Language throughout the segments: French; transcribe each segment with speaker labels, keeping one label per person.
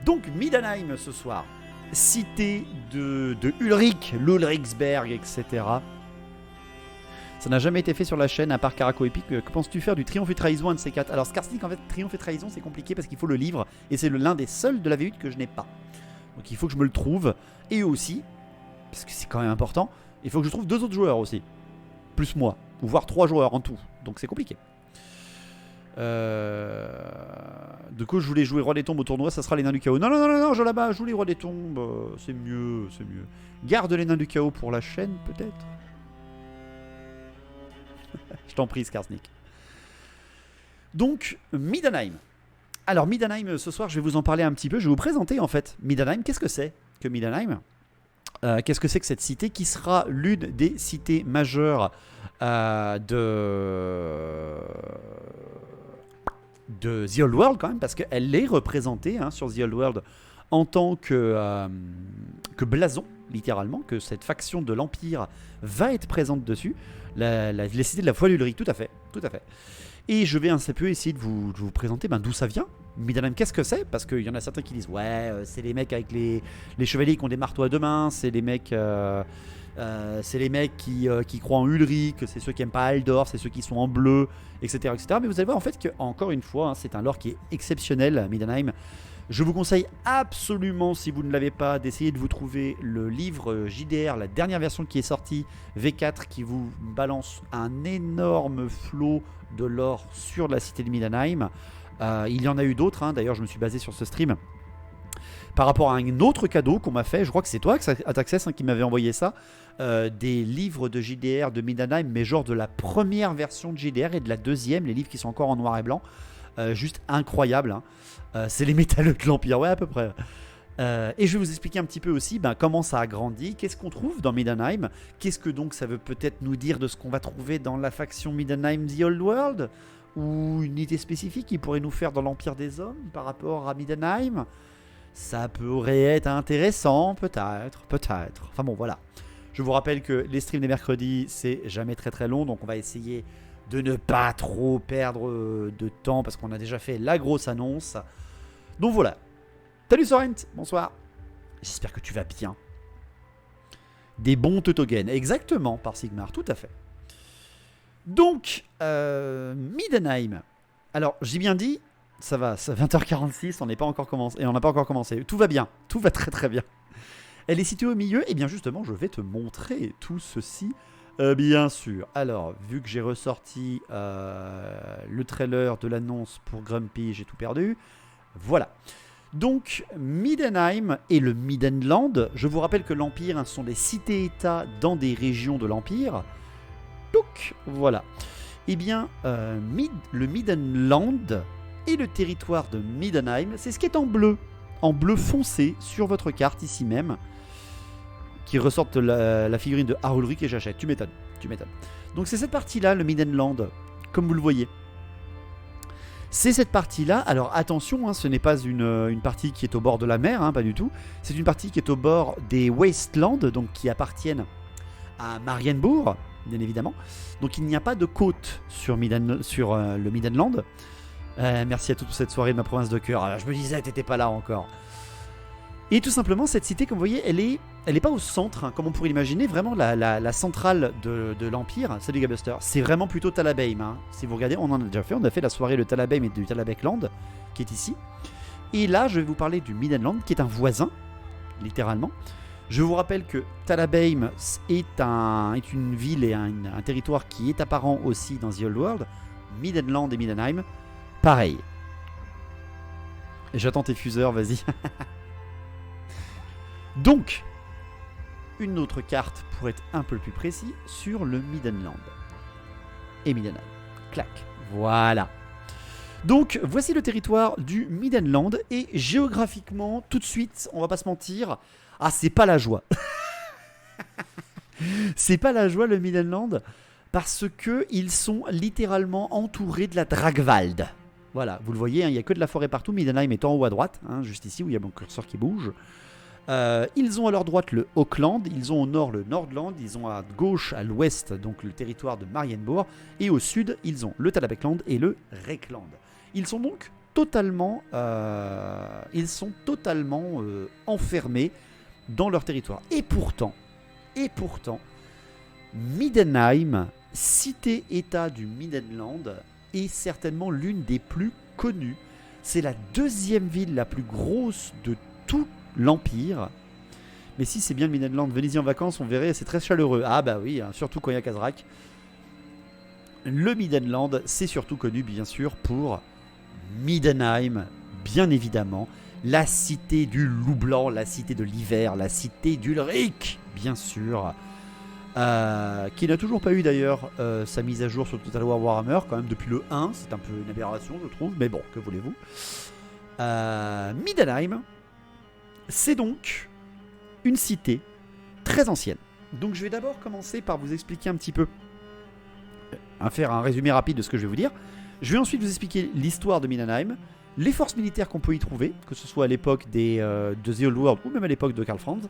Speaker 1: Donc Midenheim ce soir, cité de Ulrich, l'Ulrichsberg, etc. Ça n'a jamais été fait sur la chaîne à part Caraco Epic. Que penses-tu faire du Triomphe et Trahison, un de ces quatre? Alors Skarsnik, en fait, Triomphe et Trahison, c'est compliqué parce qu'il faut le livre et c'est l'un des seuls de la V8 que je n'ai pas. Donc il faut que je me le trouve. Et aussi, parce que c'est quand même important, il faut que je trouve 2 autres joueurs aussi. Plus moi, ou voire 3 joueurs en tout. Donc c'est compliqué. Du coup, je voulais jouer Roi des Tombes au tournoi, ça sera les Nains du Chaos. Non, je là-bas, joue les Rois des Tombes, c'est mieux, c'est mieux. Garde les Nains du Chaos pour la chaîne, peut-être. Je t'en prie, Skarsnik. Donc, Midenheim. Alors, Midenheim, ce soir, je vais vous en parler un petit peu. Je vais vous présenter, en fait, Midenheim. Qu'est-ce que c'est que Midenheim? Qu'est-ce que c'est que cette cité qui sera l'une des cités majeures de The Old World, quand même, parce qu'elle est représentée sur The Old World en tant que blason, littéralement, que cette faction de l'Empire va être présente dessus. La cité de la foi d'Ulrich, tout à fait, tout à fait. Et je vais un peu essayer de vous présenter d'où ça vient. Midenheim, qu'est-ce que c'est? Parce qu'il y en a certains qui disent ouais, c'est les mecs avec les chevaliers qui ont des marteaux à 2 mains, c'est les mecs qui croient en Ulrich, c'est ceux qui aiment pas Aldor, c'est ceux qui sont en bleu, etc., etc. Mais vous allez voir en fait que, encore une fois, c'est un lore qui est exceptionnel, Midenheim. Je vous conseille absolument, si vous ne l'avez pas, d'essayer de vous trouver le livre JDR, la dernière version qui est sortie, V4, qui vous balance un énorme flot de lore sur la cité de Midenheim. Il y en a eu d'autres, d'ailleurs je me suis basé sur ce stream. Par rapport à un autre cadeau qu'on m'a fait, je crois que c'est toi, Ataxes, qui m'avait envoyé ça, des livres de JDR de Midenheim, mais genre de la première version de JDR et de la deuxième, les livres qui sont encore en noir et blanc. Juste incroyable. C'est les métalleux de l'Empire, ouais, à peu près. Et je vais vous expliquer un petit peu aussi comment ça a grandi, qu'est-ce qu'on trouve dans Midenheim, qu'est-ce que donc ça veut peut-être nous dire de ce qu'on va trouver dans la faction Midenheim The Old World, ou une idée spécifique qui pourrait nous faire dans l'Empire des Hommes par rapport à Midenheim. Ça pourrait être intéressant, peut-être. Enfin bon, voilà. Je vous rappelle que les streams des mercredis, c'est jamais très très long, donc on va essayer de ne pas trop perdre de temps parce qu'on a déjà fait la grosse annonce. Donc voilà. Salut Sorrent, bonsoir. J'espère que tu vas bien. Des bons Teutogen, exactement, par Sigmar, tout à fait. Donc, Midenheim. Alors, j'ai bien dit, ça va, c'est 20h46, on n'est pas encore commencé, et on n'a pas encore commencé. Tout va bien, tout va très très bien. Elle est située au milieu, et bien justement, je vais te montrer tout ceci. Bien sûr. Alors, vu que j'ai ressorti le trailer de l'annonce pour Grumpy, j'ai tout perdu. Voilà. Donc, Midenheim et le Midenland. Je vous rappelle que l'Empire, ce sont des cités-états dans des régions de l'Empire. Donc, voilà. Eh bien, le Midenland et le territoire de Midenheim, c'est ce qui est en bleu foncé sur votre carte ici même, qui ressortent la figurine de Ulrich et j'achète. Tu m'étonnes. Donc c'est cette partie-là, le Midenland, comme vous le voyez. C'est cette partie-là. Alors attention, ce n'est pas une partie qui est au bord de la mer, pas du tout. C'est une partie qui est au bord des Wastelands, donc qui appartiennent à Marienbourg, bien évidemment. Donc il n'y a pas de côte sur le Midenland. Merci à toute cette soirée de ma province de cœur. Alors, je me disais, t'étais pas là encore. Et tout simplement, cette cité, comme vous voyez, elle est pas au centre, comme on pourrait l'imaginer. Vraiment, la centrale de l'Empire, salut Gabuster, c'est vraiment plutôt Talabheim. Si vous regardez, on en a déjà fait. On a fait la soirée de Talabheim et du Talabekland, qui est ici. Et là, je vais vous parler du Midenland, qui est un voisin, littéralement. Je vous rappelle que Talabheim est une ville et un territoire qui est apparent aussi dans The Old World. Midenland et Midenheim, pareil. J'attends tes fuseurs, vas-y. Donc, une autre carte pour être un peu plus précis sur le Midenland. Et Midenheim. Clac. Voilà. Donc, voici le territoire du Midenland. Et géographiquement, tout de suite, on va pas se mentir, c'est pas la joie. C'est pas la joie, le Midenland, parce qu'ils sont littéralement entourés de la Dragwald. Voilà, vous le voyez, il n'y a que de la forêt partout. Midenheim est en haut à droite, juste ici où il y a mon curseur qui bouge. Ils ont à leur droite le Auckland, ils ont au nord le Nordland, ils ont à gauche, à l'ouest, donc le territoire de Marienbourg, et au sud, ils ont le Talabekland et le Reikland. Ils sont donc totalement, enfermés dans leur territoire. Et pourtant, Middenheim, cité-état du Middenland, est certainement l'une des plus connues. C'est la deuxième ville la plus grosse de tout l'Empire. Mais si c'est bien le Middenland, venez-y en vacances, on verrait, c'est très chaleureux. Ah bah oui, hein, surtout quand il y a Kazrak. Le Middenland, c'est surtout connu bien sûr pour Middenheim, bien évidemment. La cité du loup blanc, la cité de l'hiver, la cité d'Ulrich, bien sûr. Qui n'a toujours pas eu d'ailleurs sa mise à jour sur Total War Warhammer, quand même depuis le 1, c'est un peu une aberration je trouve, mais bon, que voulez-vous. Middenheim, c'est donc une cité très ancienne. Donc je vais d'abord commencer par vous expliquer un petit peu, faire un résumé rapide de ce que je vais vous dire. Je vais ensuite vous expliquer l'histoire de Middenheim, les forces militaires qu'on peut y trouver, que ce soit à l'époque de The Old World ou même à l'époque de Karl Franz.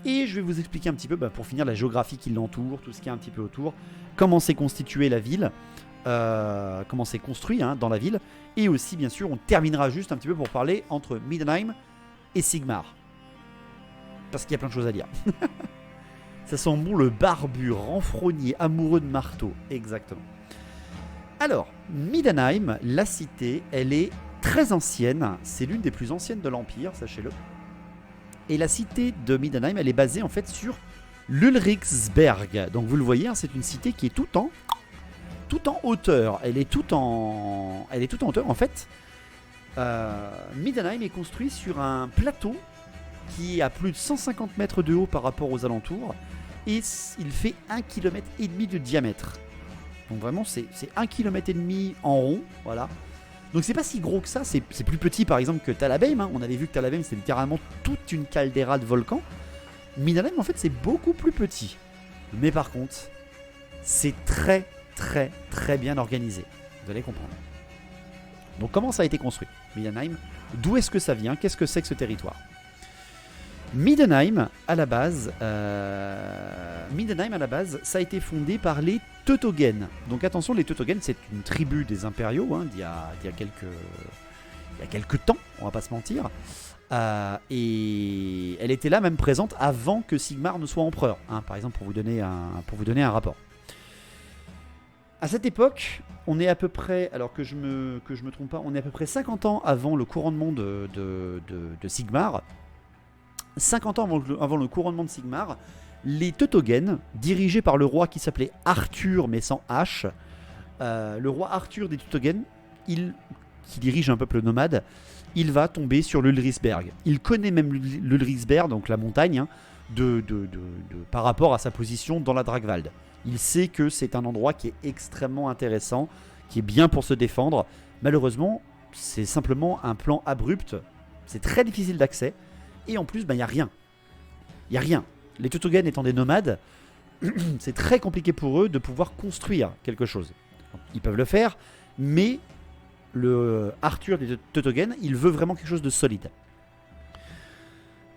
Speaker 1: Et je vais vous expliquer un petit peu, pour finir, la géographie qui l'entoure, tout ce qui est un petit peu autour, comment s'est constituée la ville, comment c'est construit dans la ville. Et aussi, bien sûr, on terminera juste un petit peu pour parler entre Middenheim et Sigmar. Parce qu'il y a plein de choses à dire. Ça sent bon le barbu, renfrogné, amoureux de marteau. Exactement. Alors, Middenheim, la cité, elle est très ancienne. C'est l'une des plus anciennes de l'Empire, sachez-le. Et la cité de Middenheim, elle est basée en fait sur l'Ulrichsberg. Donc vous le voyez, c'est une cité qui est tout en hauteur. Elle est tout en hauteur. En fait, Middenheim est construit sur un plateau qui est à plus de 150 mètres de haut par rapport aux alentours. Et il fait 1,5 km de diamètre. Donc vraiment, c'est 1,5 km en rond. Voilà. Donc c'est pas si gros que ça, c'est plus petit par exemple que Talabheim. On avait vu que Talabheim c'était littéralement toute une caldeira de volcan. Middenheim en fait c'est beaucoup plus petit. Mais par contre, c'est très très très bien organisé. Vous allez comprendre. Donc comment ça a été construit Middenheim, d'où est-ce que ça vient? Qu'est-ce que c'est que ce territoire? Middenheim à la base, ça a été fondé par les Teutogen. Donc attention, les Teutogen, c'est une tribu des impériaux d'il y a quelques temps, on va pas se mentir. Et elle était là même présente avant que Sigmar ne soit empereur. Par exemple, pour vous donner un rapport. À cette époque, on est à peu près, alors que je me trompe pas, on est à peu près 50 ans avant le couronnement de Sigmar. 50 ans avant le couronnement de Sigmar, les Teutogen, dirigés par le roi qui s'appelait Arthur mais sans H, le roi Arthur des Teutogen, qui dirige un peuple nomade, il va tomber sur l'Ulrichsberg. Il connaît même l'Ulrichsberg, donc la montagne, par rapport à sa position dans la Dragwald. Il sait que c'est un endroit qui est extrêmement intéressant, qui est bien pour se défendre. Malheureusement, c'est simplement un plan abrupt, c'est très difficile d'accès. Et en plus, il n'y a rien. Il n'y a rien. Les Teutogen étant des nomades, c'est très compliqué pour eux de pouvoir construire quelque chose. Ils peuvent le faire, mais le Arthur des Teutogen, il veut vraiment quelque chose de solide.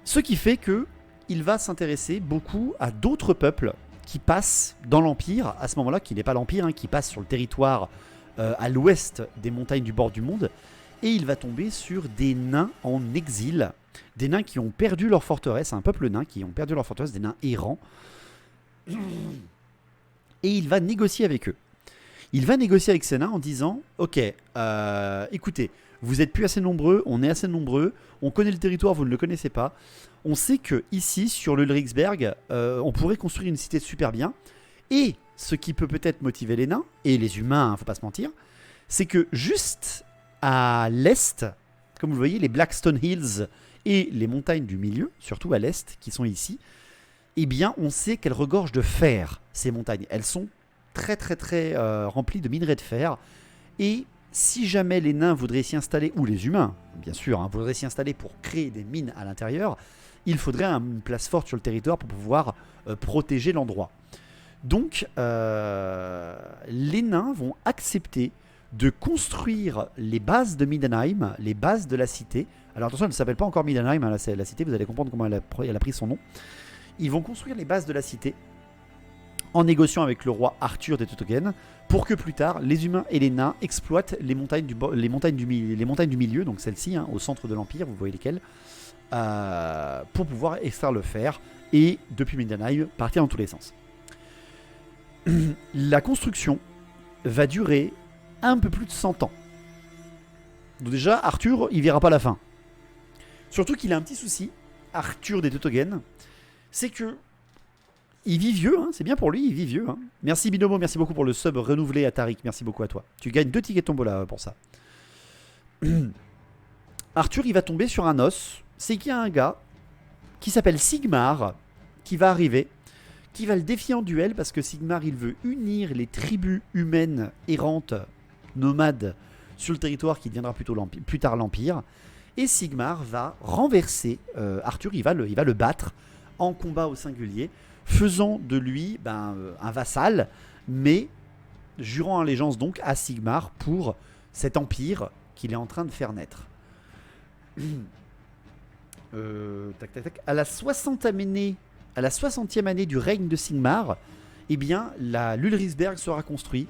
Speaker 1: Ce qui fait qu'il va s'intéresser beaucoup à d'autres peuples qui passent dans l'Empire, à ce moment-là, qui n'est pas l'Empire, qui passe sur le territoire à l'ouest des montagnes du bord du monde, et il va tomber sur des nains en exil. Des nains qui ont perdu leur forteresse, un peuple nain qui ont perdu leur forteresse, des nains errants. Et il va négocier avec eux. Il va négocier avec ces nains en disant « Ok, écoutez, vous êtes plus assez nombreux, on est assez nombreux, on connaît le territoire, vous ne le connaissez pas. On sait que ici, sur l'Ulrichsberg, on pourrait construire une cité super bien. Et ce qui peut peut-être motiver les nains, et les humains, faut pas se mentir, c'est que juste à l'est, comme vous le voyez, les Blackstone Hills et les montagnes du milieu, surtout à l'est, qui sont ici, eh bien, on sait qu'elles regorgent de fer, ces montagnes. Elles sont très très très remplies de minerais de fer. Et si jamais les nains voudraient s'y installer, ou les humains, bien sûr, voudraient s'y installer pour créer des mines à l'intérieur, il faudrait une place forte sur le territoire pour pouvoir protéger l'endroit. Donc, les nains vont accepter de construire les bases de Middenheim, les bases de la cité. Alors attention, elle ne s'appelle pas encore Middenheim, la cité, vous allez comprendre comment elle a pris son nom. Ils vont construire les bases de la cité en négociant avec le roi Arthur des Teutogen, pour que plus tard, les humains et les nains exploitent les montagnes du milieu, donc celles-ci, au centre de l'Empire, vous voyez lesquelles, pour pouvoir extraire le fer, et depuis Middenheim, partir dans tous les sens. La construction va durer un peu plus de 100 ans. Donc déjà, Arthur, il verra pas la fin. Surtout qu'il a un petit souci, Arthur des Teutogen, c'est que il vit vieux, c'est bien pour lui, il vit vieux. Merci Binomo, merci beaucoup pour le sub renouvelé à Tariq, merci beaucoup à toi. Tu gagnes 2 tickets tombola pour ça. Arthur, il va tomber sur un os, c'est qu'il y a un gars qui s'appelle Sigmar, qui va arriver, qui va le défier en duel, parce que Sigmar, il veut unir les tribus humaines errantes, nomades, sur le territoire qui deviendra plus tard l'Empire. Et Sigmar va renverser Arthur, il va le battre en combat au singulier, faisant de lui un vassal, mais jurant allégeance donc à Sigmar pour cet empire qu'il est en train de faire naître. À la 60e année du règne de Sigmar, eh bien, l'Ulrichsberg sera construit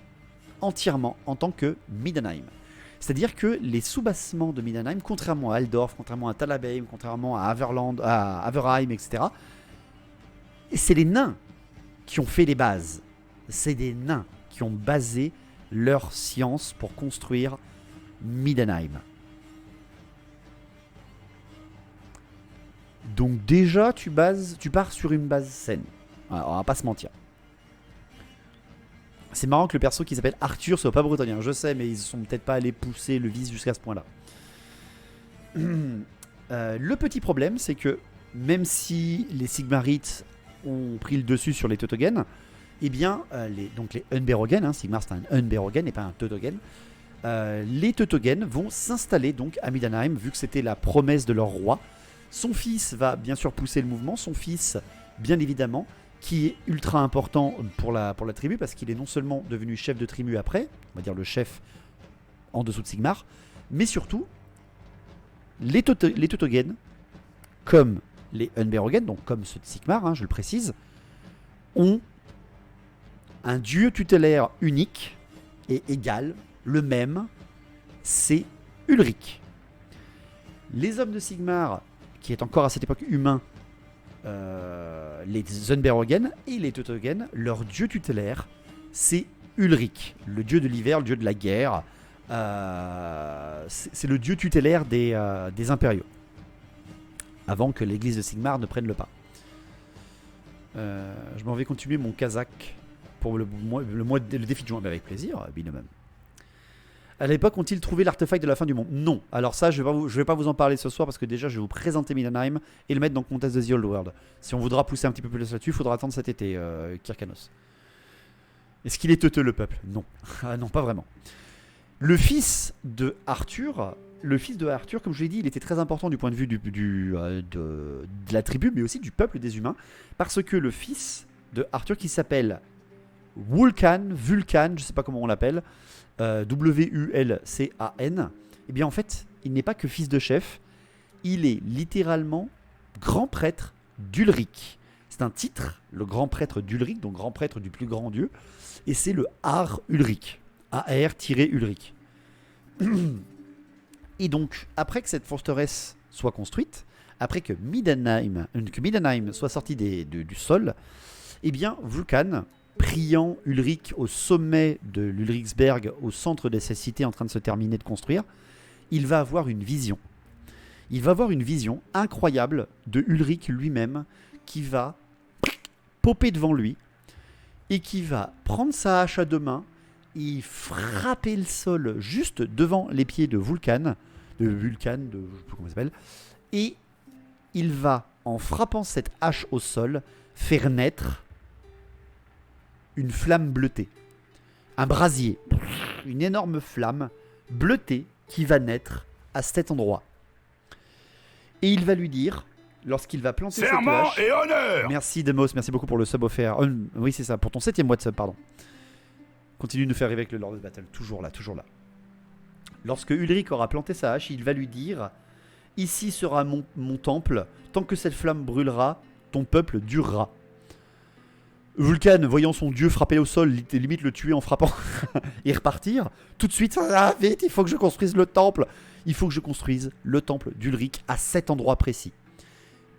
Speaker 1: entièrement en tant que Middenheim. C'est-à-dire que les soubassements de Middenheim, contrairement à Altdorf, contrairement à Talabheim, contrairement à Averheim, etc., c'est les nains qui ont fait les bases. C'est des nains qui ont basé leur science pour construire Middenheim. Donc déjà, tu pars sur une base saine. Alors, on va pas se mentir. C'est marrant que le perso qui s'appelle Arthur soit pas bretonien. Je sais, mais ils sont peut-être pas allés pousser le vice jusqu'à ce point-là. Le petit problème, c'est que même si les Sigmarites ont pris le dessus sur les Teutogen, eh bien, les Unberogen, Sigmar c'est un Unberogen et pas un Teutogen, les Teutogen vont s'installer donc à Middenheim, vu que c'était la promesse de leur roi. Son fils va bien sûr pousser le mouvement, son fils, bien évidemment, qui est ultra important pour la tribu, parce qu'il est non seulement devenu chef de tribu après, on va dire le chef en dessous de Sigmar, mais surtout, les Teutogen, comme les Unberogen, donc comme ceux de Sigmar, je le précise, ont un dieu tutélaire unique et égal, le même, c'est Ulrich. Les hommes de Sigmar, qui est encore à cette époque humain, les Unberogen et les Teutogen, leur dieu tutélaire, c'est Ulrich, le dieu de l'hiver, le dieu de la guerre. C'est le dieu tutélaire des impériaux, avant que l'église de Sigmar ne prenne le pas. Je m'en vais continuer mon kazakh pour le défi de juin, avec plaisir, Binomum. À l'époque, ont-ils trouvé l'artefact de la fin du monde? Non. Alors ça, je vais pas vous en parler ce soir, parce que déjà, je vais vous présenter Middenheim et le mettre dans Contest de The Old World. Si on voudra pousser un petit peu plus là-dessus, il faudra attendre cet été, Kirkanos. Est-ce qu'il est teuteux, le peuple? Non. Non, pas vraiment. Le fils de Arthur, comme je l'ai dit, il était très important du point de vue de la tribu, mais aussi du peuple des humains, parce que le fils de Arthur, qui s'appelle Vulcan, je ne sais pas comment on l'appelle, Wulcan, eh bien en fait, il n'est pas que fils de chef, il est littéralement grand prêtre d'Ulrich. C'est un titre, le grand prêtre d'Ulrich, donc grand prêtre du plus grand dieu, et c'est le Ar-Ulrich, AR-Ulrich. Et donc, après que cette forteresse soit construite, après que Middenheim soit sorti du sol, eh bien Vulcan, priant Ulrich au sommet de l'Ulrichsberg, au centre de cette cité en train de se terminer de construire, il va avoir une vision. Il va avoir une vision incroyable de Ulrich lui-même, qui va popper devant lui et qui va prendre sa hache à deux mains et frapper le sol juste devant les pieds de Vulcan, je ne sais pas comment il s'appelle, et il va, en frappant cette hache au sol, faire naître une flamme bleutée, un brasier, une énorme flamme bleutée qui va naître à cet endroit. Et il va lui dire, lorsqu'il va planter cette hache...
Speaker 2: et honneur.
Speaker 1: Merci Demos, merci beaucoup pour le sub offert. Oui, c'est ça, pour ton 7e mois de sub, pardon. Continue de nous faire rêver avec le Lord of Battle, toujours là, toujours là. Lorsque Ulrich aura planté sa hache, il va lui dire, ici sera mon temple, tant que cette flamme brûlera, ton peuple durera. Vulcan, voyant son dieu frapper au sol, limite le tuer en frappant et repartir, tout de suite, vite, il faut que je construise le temple. Il faut que je construise le temple d'Ulric à cet endroit précis.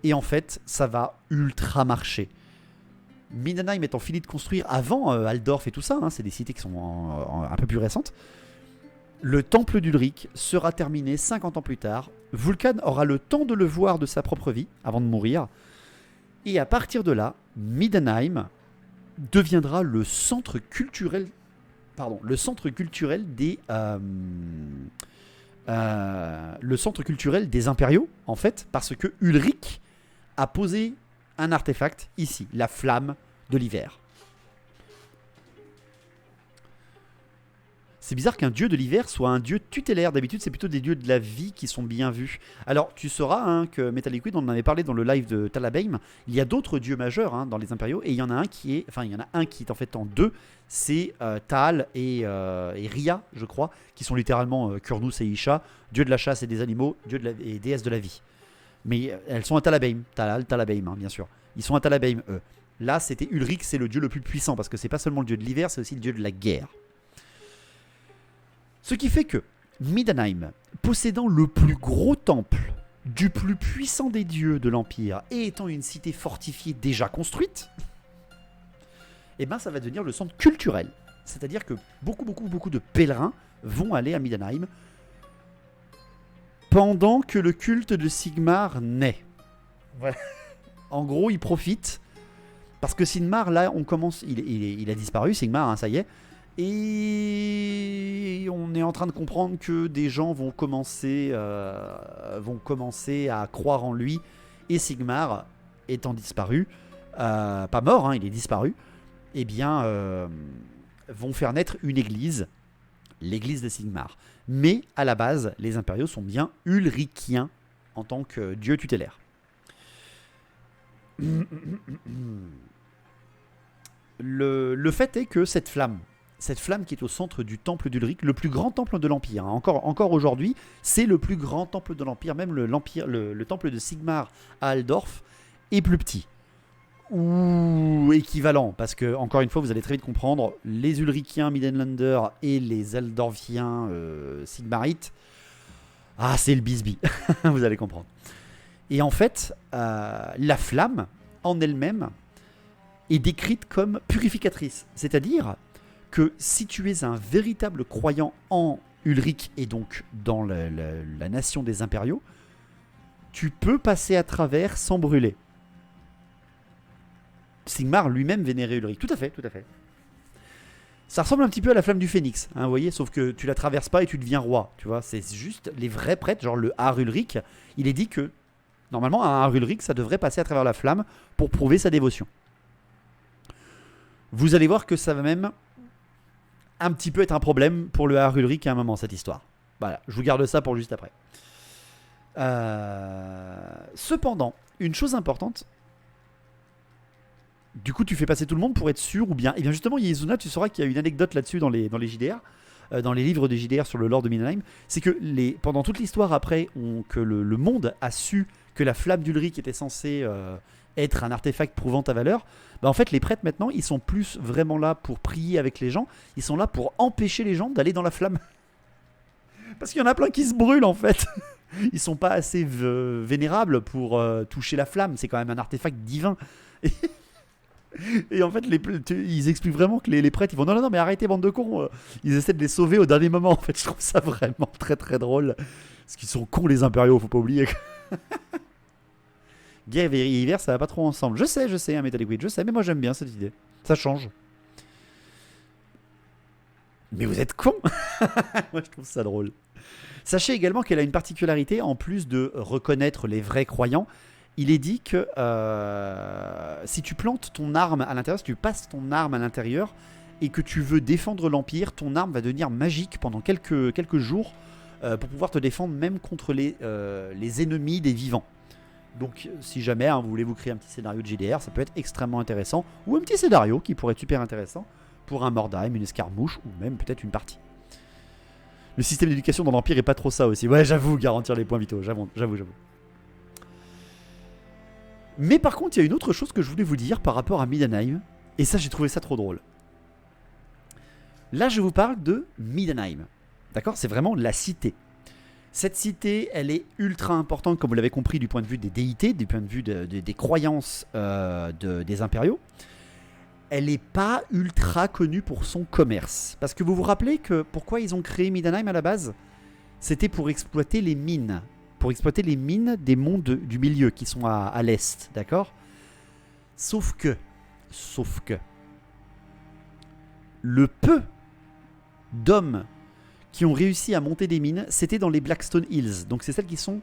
Speaker 1: Et en fait, ça va ultra marcher. Mindenheim étant fini de construire avant Aldorf et tout ça, c'est des cités qui sont un peu plus récentes. Le temple d'Ulric sera terminé 50 ans plus tard. Vulcan aura le temps de le voir de sa propre vie avant de mourir. Et à partir de là, Mindenheim deviendra le centre culturel des impériaux, en fait, parce que Ulric a posé un artefact ici, la flamme de l'hiver. C'est bizarre qu'un dieu de l'hiver soit un dieu tutélaire. D'habitude, c'est plutôt des dieux de la vie qui sont bien vus. Alors, tu sauras que Metal Liquid, on en avait parlé dans le live de Talabheim. Il y a d'autres dieux majeurs dans les impériaux. Et il y en a un qui est en fait en deux. C'est Tal et Ria, je crois, qui sont littéralement Kurnus et Isha, dieux de la chasse et des animaux, et déesses de la vie. Mais elles sont à Talabheim. Talabheim, bien sûr. Ils sont à Talabheim, eux. Là, c'était Ulric, c'est le dieu le plus puissant. Parce que c'est pas seulement le dieu de l'hiver, c'est aussi le dieu de la guerre. Ce qui fait que Mindenheim, possédant le plus gros temple du plus puissant des dieux de l'Empire et étant une cité fortifiée déjà construite, ça va devenir le centre culturel. C'est-à-dire que beaucoup de pèlerins vont aller à Mindenheim pendant que le culte de Sigmar naît. Voilà. En gros, ils profitent parce que Sigmar, là, il a disparu, Sigmar, ça y est. Et on est en train de comprendre que des gens vont commencer à croire en lui. Et Sigmar, étant disparu, pas mort, il est disparu, vont faire naître une église, l'église de Sigmar. Mais à la base, les impériaux sont bien ulrichiens en tant que dieu tutélaire. Le fait est que cette flamme qui est au centre du temple d'Ulric, le plus grand temple de l'Empire, encore aujourd'hui, c'est le plus grand temple de l'Empire, même le temple de Sigmar à Aldorf est plus petit. Ou équivalent, parce que, encore une fois, vous allez très vite comprendre, les Ulrichiens Middenlander et les Aldorfiens Sigmarites, c'est le bisbis, vous allez comprendre. Et en fait, la flamme, en elle-même, est décrite comme purificatrice, c'est-à-dire que si tu es un véritable croyant en Ulric et donc dans la nation des impériaux, tu peux passer à travers sans brûler. Sigmar lui-même vénérait Ulric. Tout à fait. Ça ressemble un petit peu à la flamme du phénix, vous voyez, sauf que tu la traverses pas et tu deviens roi, tu vois. C'est juste les vrais prêtres, genre le Har Ulric, il est dit que normalement un Har Ulric, ça devrait passer à travers la flamme pour prouver sa dévotion. Vous allez voir que ça va même un petit peu être un problème pour le Har Ulric à un moment, cette histoire. Voilà, je vous garde ça pour juste après. Cependant, une chose importante, du coup tu fais passer tout le monde pour être sûr, ou bien, et bien justement Yezuna, tu sauras qu'il y a une anecdote là-dessus dans les JDR, dans les livres de JDR sur le lore de Mindenheim, c'est que pendant toute l'histoire après, que le monde a su que la flamme d'Ulric était censée être un artefact prouvant ta valeur, en fait les prêtres maintenant ils sont plus vraiment là pour prier avec les gens, ils sont là pour empêcher les gens d'aller dans la flamme. Parce qu'il y en a plein qui se brûlent en fait. Ils sont pas assez vénérables pour toucher la flamme, c'est quand même un artefact divin. Et en fait ils expliquent vraiment que les prêtres ils vont non mais arrêtez bande de cons, ils essaient de les sauver au dernier moment en fait. Je trouve ça vraiment très très drôle. Parce qu'ils sont cons les impériaux, faut pas oublier. Guerre et hiver, ça va pas trop ensemble. Je sais, Metal Liquid, je sais, mais moi j'aime bien cette idée. Ça change. Mais vous êtes cons. Moi je trouve ça drôle. Sachez également qu'elle a une particularité, en plus de reconnaître les vrais croyants. Il est dit que si tu plantes ton arme à l'intérieur, si tu passes ton arme à l'intérieur et que tu veux défendre l'Empire, ton arme va devenir magique pendant quelques jours pour pouvoir te défendre même contre les ennemis des vivants. Donc si jamais vous voulez vous créer un petit scénario de JDR, ça peut être extrêmement intéressant. Ou un petit scénario qui pourrait être super intéressant pour un Mordheim, une escarmouche ou même peut-être une partie. Le système d'éducation dans l'Empire est pas trop ça aussi. Ouais, j'avoue, garantir les points vitaux, j'avoue. Mais par contre, il y a une autre chose que je voulais vous dire par rapport à Mindenheim. Et ça, j'ai trouvé ça trop drôle. Là, je vous parle de Middenheim. D'accord? C'est vraiment la cité. Cette cité, elle est ultra importante, comme vous l'avez compris, du point de vue des déités, du point de vue des croyances des impériaux. Elle n'est pas ultra connue pour son commerce. Parce que vous vous rappelez que pourquoi ils ont créé Middenheim à la base? C'était pour exploiter les mines. Pour exploiter les mines des monts du milieu qui sont à l'est. D'accord? Sauf que, le peu d'hommes qui ont réussi à monter des mines, c'était dans les Blackstone Hills. Donc c'est celles qui sont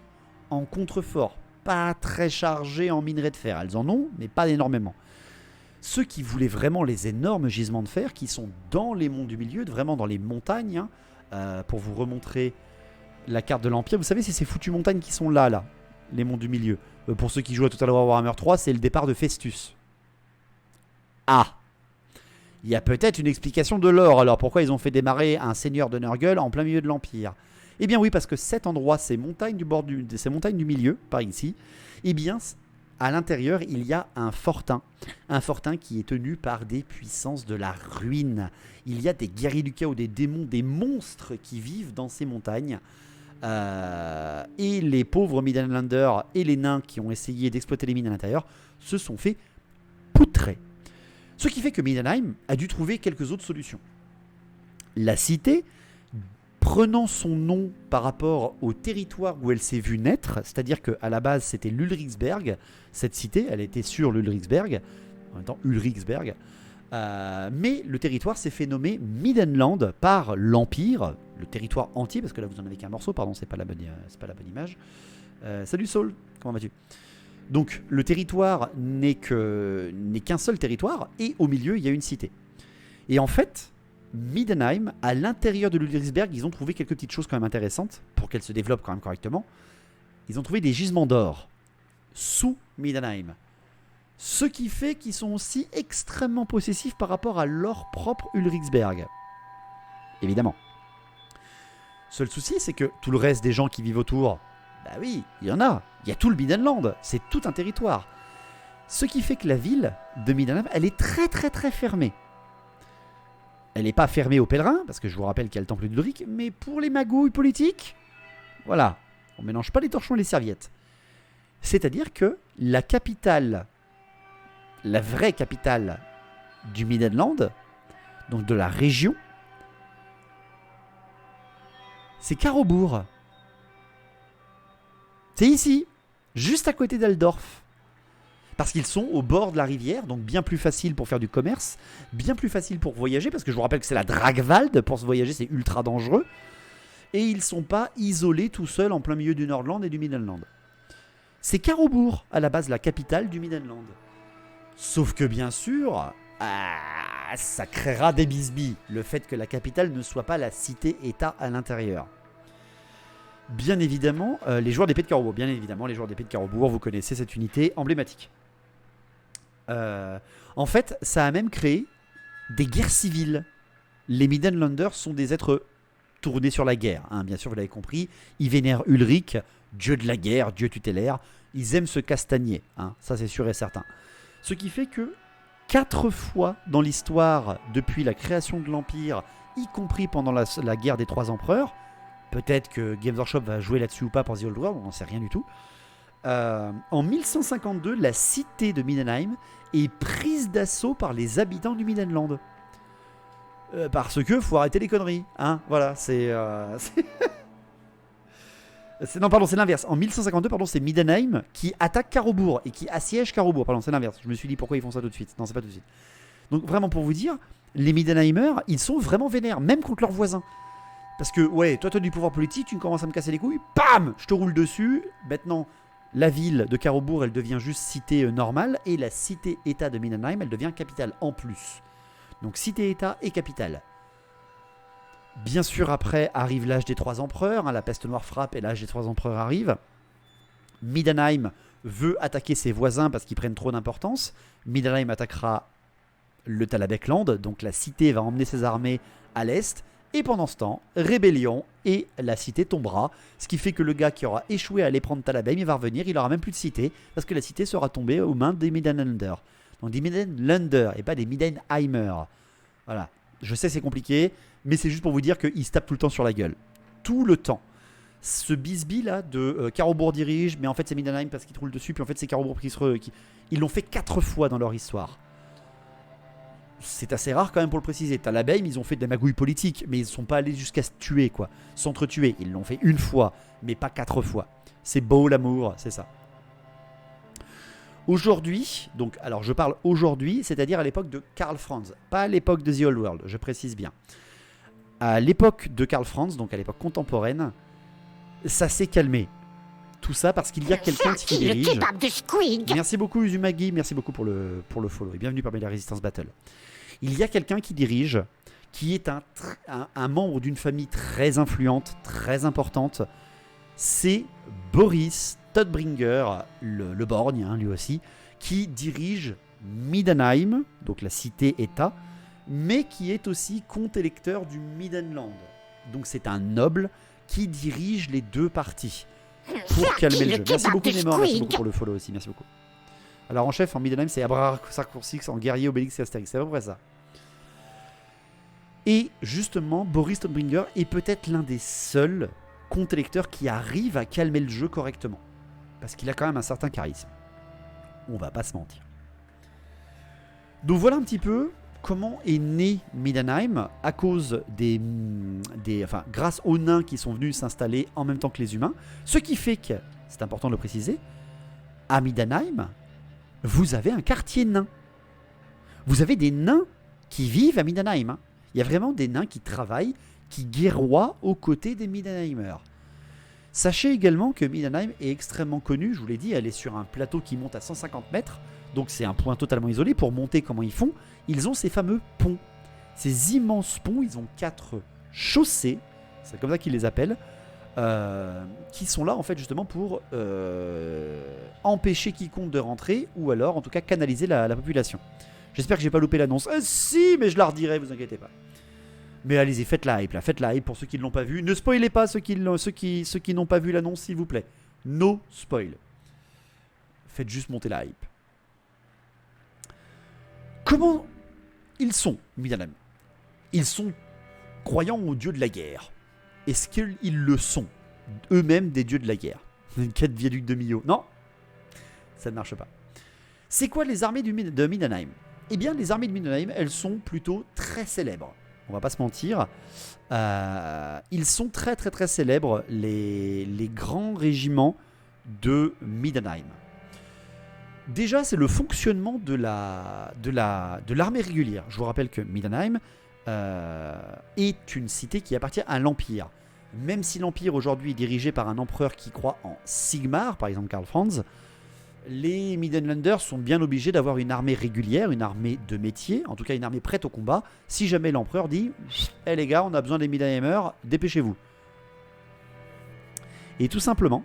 Speaker 1: en contrefort, pas très chargées en minerais de fer. Elles en ont, mais pas énormément. Ceux qui voulaient vraiment les énormes gisements de fer, qui sont dans les monts du milieu, vraiment dans les montagnes, pour vous remontrer la carte de l'Empire. Vous savez, c'est ces foutues montagnes qui sont là, les monts du milieu. Pour ceux qui jouent à Total War Warhammer 3, c'est le départ de Festus. Ah! Il y a peut-être une explication de l'or. Alors pourquoi ils ont fait démarrer un seigneur de Nurgle en plein milieu de l'Empire? Eh bien oui, parce que cet endroit, ces montagnes ces montagnes du milieu, par ici, eh bien, à l'intérieur, il y a un fortin. Un fortin qui est tenu par des puissances de la ruine. Il y a des guerriers du chaos, des démons, des monstres qui vivent dans ces montagnes. Et les pauvres Middenlanders et les nains qui ont essayé d'exploiter les mines à l'intérieur se sont fait poutrer. Ce qui fait que Middenheim a dû trouver quelques autres solutions. La cité, prenant son nom par rapport au territoire où elle s'est vue naître, c'est-à-dire qu'à la base c'était l'Ulriksberg, cette cité, elle était sur l'Ulriksberg, en même temps Ulriksberg, mais le territoire s'est fait nommer Middenland par l'Empire, le territoire entier, parce que là vous en avez qu'un morceau, pardon, c'est pas la bonne image. Salut Saul, comment vas-tu? Donc le territoire n'est qu'un seul territoire, et au milieu il y a une cité. Et en fait, Middenheim, à l'intérieur de l'Ulriksberg, ils ont trouvé quelques petites choses quand même intéressantes, pour qu'elle se développe quand même correctement. Ils ont trouvé des gisements d'or sous Middenheim. Ce qui fait qu'ils sont aussi extrêmement possessifs par rapport à leur propre Ulriksberg. Évidemment. Seul souci, c'est que tout le reste des gens qui vivent autour, bah oui, il y en a. Il y a tout le Middenland. C'est tout un territoire. Ce qui fait que la ville de Middenheim, elle est très très très fermée. Elle n'est pas fermée aux pèlerins, parce que je vous rappelle qu'il y a le temple d'Ulric, mais pour les magouilles politiques, voilà, on ne mélange pas les torchons et les serviettes. C'est-à-dire que la capitale, la vraie capitale du Middenland, donc de la région, c'est Carrobourg. C'est ici, juste à côté d'Aldorf. Parce qu'ils sont au bord de la rivière, donc bien plus facile pour faire du commerce, bien plus facile pour voyager, parce que je vous rappelle que c'est la Dragwald, pour se voyager c'est ultra dangereux, et ils ne sont pas isolés tout seuls en plein milieu du Nordland et du Middenland. C'est Carrobourg, à la base la capitale du Middenland. Sauf que bien sûr, ça créera des bisbilles, le fait que la capitale ne soit pas la cité-état à l'intérieur. Bien évidemment, les joueurs d'épée de Carrobourg, vous connaissez cette unité emblématique. En fait, ça a même créé des guerres civiles. Les Middenlanders sont des êtres tournés sur la guerre, hein, bien sûr, vous l'avez compris. Ils vénèrent Ulric, dieu de la guerre, dieu tutélaire. Ils aiment se castagner, hein, ça c'est sûr et certain. Ce qui fait que 4 fois dans l'histoire, depuis la création de l'Empire, y compris pendant la guerre des 3 empereurs, peut-être que Games Workshop va jouer là-dessus ou pas pour The Old World, on n'en sait rien du tout. En 1152, la cité de Middenheim est prise d'assaut par les habitants du Middenland. Parce que faut arrêter les conneries, hein. Voilà, non, pardon, c'est l'inverse. En 1152, pardon, c'est Middenheim qui attaque Carrobourg et qui assiège Carrobourg. Pardon, c'est l'inverse. Je me suis dit pourquoi ils font ça tout de suite. Non, c'est pas tout de suite. Donc vraiment pour vous dire, les Middenheimers, ils sont vraiment vénères, même contre leurs voisins. Parce que, ouais, toi, tu as du pouvoir politique, tu commences à me casser les couilles, bam, je te roule dessus. Maintenant, la ville de Carrobourg, elle devient juste cité normale, et la cité-état de Middenheim, elle devient capitale en plus. Donc cité-état et capitale. Bien sûr, après arrive l'âge des 3 empereurs, hein, la peste noire frappe et l'âge des 3 empereurs arrive. Middenheim veut attaquer ses voisins parce qu'ils prennent trop d'importance. Middenheim attaquera le Talabecland, donc la cité va emmener ses armées à l'est. Et pendant ce temps, rébellion, et la cité tombera. Ce qui fait que le gars qui aura échoué à aller prendre Talabheim, il va revenir, il n'aura même plus de cité, parce que la cité sera tombée aux mains des Middenlanders. On dit Midenlander et pas des Midenheimer. Voilà. Je sais c'est compliqué, mais c'est juste pour vous dire qu'ils se tapent tout le temps sur la gueule. Tout le temps. Ce bisbee là de Carobourg dirige, mais en fait c'est Midenheim parce qu'il roule dessus, puis en fait c'est Carobourg qui... Ils l'ont fait 4 fois dans leur histoire. C'est assez rare quand même pour le préciser. T'as l'abeille, ils ont fait des magouilles politiques, mais ils ne sont pas allés jusqu'à se tuer, quoi. S'entretuer. Ils l'ont fait 1 fois, mais pas 4 fois. C'est beau l'amour, c'est ça. Aujourd'hui, donc, alors je parle aujourd'hui, c'est-à-dire à l'époque de Karl Franz, pas à l'époque de The Old World, je précise bien. À l'époque de Karl Franz, donc à l'époque contemporaine, ça s'est calmé. Tout ça parce qu'il y a quelqu'un qui dirige. Merci beaucoup Uzumagi, merci beaucoup pour le follow et bienvenue parmi la Resistance Battle. Il y a quelqu'un qui dirige, qui est un membre d'une famille très influente, très importante. C'est Boris Todbringer, le borgne, hein, lui aussi, qui dirige Midenheim, donc la cité-État, mais qui est aussi comte-électeur du Midenland. Donc c'est un noble qui dirige les 2 parties pour calmer le jeu. Merci beaucoup Neymar, merci beaucoup pour le follow aussi, merci beaucoup. Alors en chef, en Midenheim, c'est Abraham Sarkourcix, en guerrier Obélix et Astérix, c'est à peu près ça. Et justement, Boris Todbringer est peut-être l'un des seuls comte-électeurs qui arrive à calmer le jeu correctement. Parce qu'il a quand même un certain charisme. On va pas se mentir. Donc voilà un petit peu comment est né Midenheim à cause enfin, grâce aux nains qui sont venus s'installer en même temps que les humains. Ce qui fait que, c'est important de le préciser, à Midenheim, vous avez un quartier nain. Vous avez des nains qui vivent à Midenheim. Hein. Il y a vraiment des nains qui travaillent, qui guerroient aux côtés des Midenheimers. Sachez également que Midenheim est extrêmement connue, je vous l'ai dit, elle est sur un plateau qui monte à 150 mètres, donc c'est un point totalement isolé. Pour monter, comment ils font? Ils ont ces fameux ponts, ces immenses ponts, ils ont 4 chaussées, c'est comme ça qu'ils les appellent, qui sont là en fait justement pour empêcher quiconque de rentrer, ou alors en tout cas canaliser la population. J'espère que j'ai pas loupé l'annonce. Si, mais je la redirai, vous inquiétez pas. Mais allez-y, faites la hype là, faites la hype pour ceux qui ne l'ont pas vu. Ne spoilez pas ceux qui n'ont pas vu l'annonce, s'il vous plaît. No spoil. Faites juste monter la hype. Comment ils sont, Midenheim? Ils sont croyants aux dieux de la guerre. Est-ce qu'ils le sont? Eux-mêmes des dieux de la guerre. 4 viaducs de Millau. Non, ça ne marche pas. C'est quoi les armées de Midenheim? Eh bien, les armées de Midenheim, elles sont plutôt très célèbres. On va pas se mentir. Ils sont très très très célèbres, les grands régiments de Midenheim. Déjà, c'est le fonctionnement de l'armée régulière. Je vous rappelle que Midenheim est une cité qui appartient à l'Empire. Même si l'Empire aujourd'hui est dirigé par un empereur qui croit en Sigmar, par exemple Karl Franz, les Midenlanders sont bien obligés d'avoir une armée régulière, une armée de métier, en tout cas une armée prête au combat, si jamais l'empereur dit « Eh les gars, on a besoin des Midenheimers, dépêchez-vous ». Et tout simplement,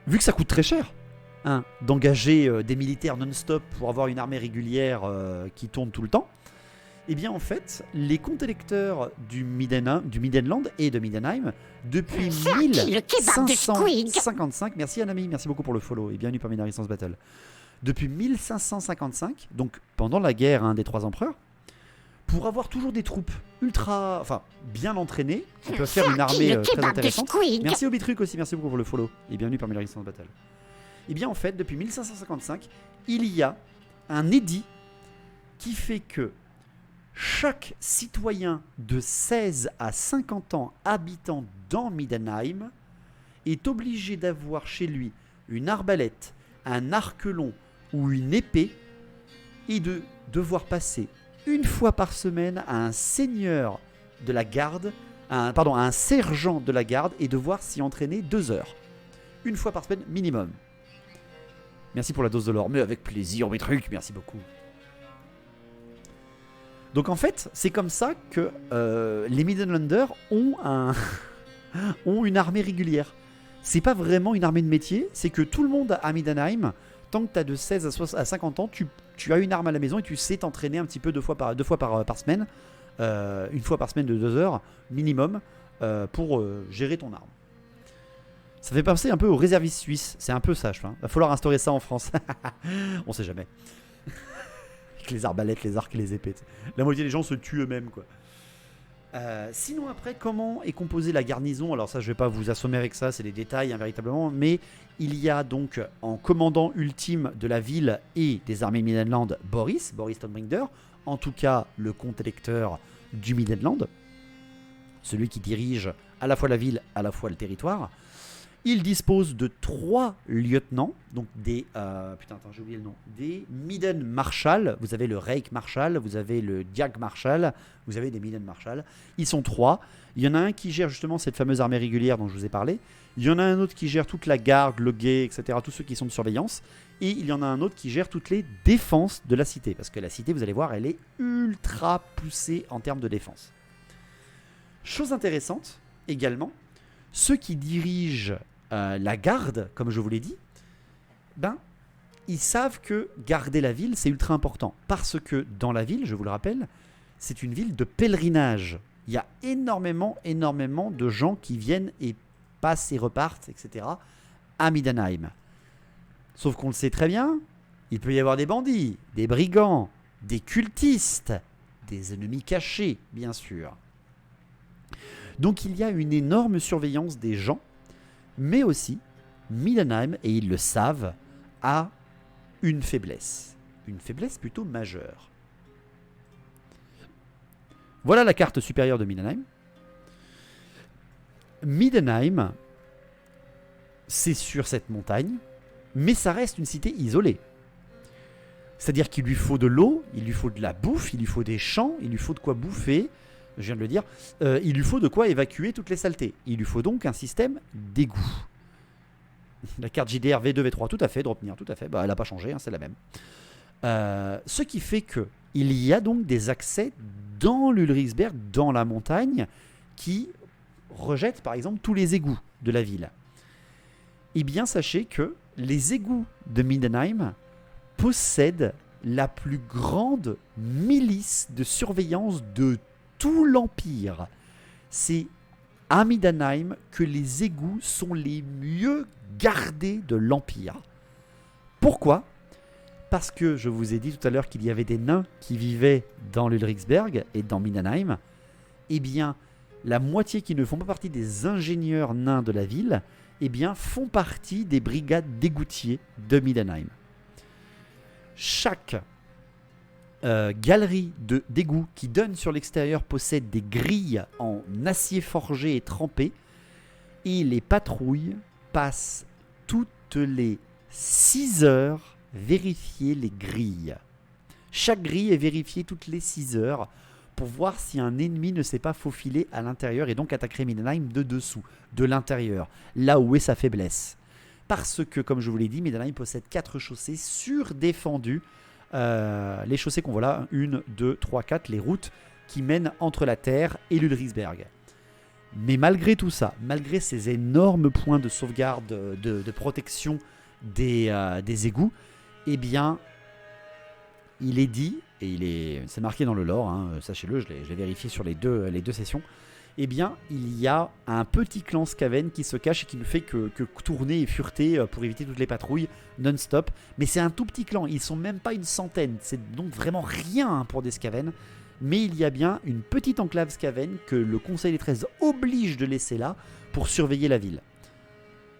Speaker 1: vu que ça coûte très cher, hein, d'engager des militaires non-stop pour avoir une armée régulière qui tourne tout le temps, eh bien en fait, les comptes électeurs du Midenland et de Midenheim, depuis 1555, merci Anami, merci beaucoup pour le follow et bienvenue parmi la Resistance Battle. Depuis 1555, donc pendant la guerre des 3 empereurs, pour avoir toujours des troupes bien entraînées, qui peuvent faire une armée très intéressante. Merci Obitruc aussi, merci beaucoup pour le follow et bienvenue parmi la Resistance Battle. Et bien en fait, depuis 1555, il y a un édit qui fait que chaque citoyen de 16 à 50 ans habitant dans Midenheim est obligé d'avoir chez lui une arbalète, un arc long ou une épée et de devoir passer une fois par semaine à un seigneur de la garde, à un sergent de la garde et devoir s'y entraîner 2 heures. Une fois par semaine minimum. Merci pour la dose de l'or, mais avec plaisir mes trucs, merci beaucoup. Donc en fait, c'est comme ça que les Midenlanders ont une armée régulière. C'est pas vraiment une armée de métier, c'est que tout le monde à Midenheim, tant que tu as de 16 à 50 ans, tu as une arme à la maison et tu sais t'entraîner un petit peu 2 fois par semaine, une fois par semaine de 2 heures minimum pour gérer ton arme. Ça fait penser un peu aux réservistes suisses, c'est un peu ça, je pense. Va falloir instaurer ça en France. On sait jamais. Avec les arbalètes, les arcs et les épées. La moitié des gens se tuent eux-mêmes, quoi. Sinon après, comment est composée la garnison? Alors ça, je vais pas vous assommer avec ça, c'est des détails hein, véritablement, mais il y a donc en commandant ultime de la ville et des armées Middenland, Boris Stormbringer, en tout cas le comte électeur du Middenland, celui qui dirige à la fois la ville, à la fois le territoire. Il dispose de 3 lieutenants, donc des j'ai oublié le nom, des Midden Marshal. Vous avez le Reich Marshal, vous avez le Diag Marshal, vous avez des Midden Marshal. Ils sont 3. Il y en a un qui gère justement cette fameuse armée régulière dont je vous ai parlé. Il y en a un autre qui gère toute la garde, le guet, etc., tous ceux qui sont de surveillance. Et il y en a un autre qui gère toutes les défenses de la cité. Parce que la cité, vous allez voir, elle est ultra poussée en termes de défense. Chose intéressante également, ceux qui dirigent la garde, comme je vous l'ai dit, ils savent que garder la ville, c'est ultra important. Parce que dans la ville, je vous le rappelle, c'est une ville de pèlerinage. Il y a énormément de gens qui viennent et passent et repartent, etc. à Middenheim. Sauf qu'on le sait très bien, il peut y avoir des bandits, des brigands, des cultistes, des ennemis cachés, bien sûr. Donc il y a une énorme surveillance des gens, mais aussi Middenheim, et ils le savent, a une faiblesse plutôt majeure. Voilà la carte supérieure de Middenheim. Middenheim, c'est sur cette montagne, mais ça reste une cité isolée. C'est-à-dire qu'il lui faut de l'eau, il lui faut de la bouffe, il lui faut des champs, il lui faut de quoi bouffer, je viens de le dire, il lui faut de quoi évacuer toutes les saletés. Il lui faut donc un système d'égout. La carte JDR V2, V3, tout à fait, Dropnir, tout à fait, elle n'a pas changé, hein, c'est la même. Ce qui fait que il y a donc des accès dans l'Ulrichsberg, dans la montagne, qui rejettent par exemple tous les égouts de la ville. Eh bien, sachez que les égouts de Middenheim possèdent la plus grande milice de surveillance de tout l'Empire. C'est à Middenheim que les égouts sont les mieux gardés de l'Empire. Pourquoi ? Parce que je vous ai dit tout à l'heure qu'il y avait des nains qui vivaient dans l'Ulrichsberg et dans Middenheim. Eh bien, la moitié qui ne font pas partie des ingénieurs nains de la ville, eh bien, font partie des brigades d'égoutiers de Middenheim. Chaque galerie d'égout qui donne sur l'extérieur possède des grilles en acier forgé et trempé, et les patrouilles passent toutes les 6 heures vérifier les grilles. Chaque grille est vérifiée toutes les 6 heures pour voir si un ennemi ne s'est pas faufilé à l'intérieur et donc attaquerait Middenheim de dessous, de l'intérieur, là où est sa faiblesse. Parce que, comme je vous l'ai dit, Middenheim possède 4 chaussées surdéfendues. Les chaussées qu'on voit là, 1, 2, 3, 4, les routes qui mènent entre la terre et l'Ulrichsberg. Mais malgré tout ça, malgré ces énormes points de sauvegarde, de protection des égouts, eh bien, il est dit, et c'est marqué dans le lore, hein, sachez-le, je l'ai vérifié sur les deux sessions, eh bien, il y a un petit clan Skaven qui se cache et qui ne fait que tourner et fureter pour éviter toutes les patrouilles non-stop. Mais c'est un tout petit clan, ils sont même pas une centaine, c'est donc vraiment rien pour des Skaven. Mais il y a bien une petite enclave Skaven que le Conseil des 13 oblige de laisser là pour surveiller la ville.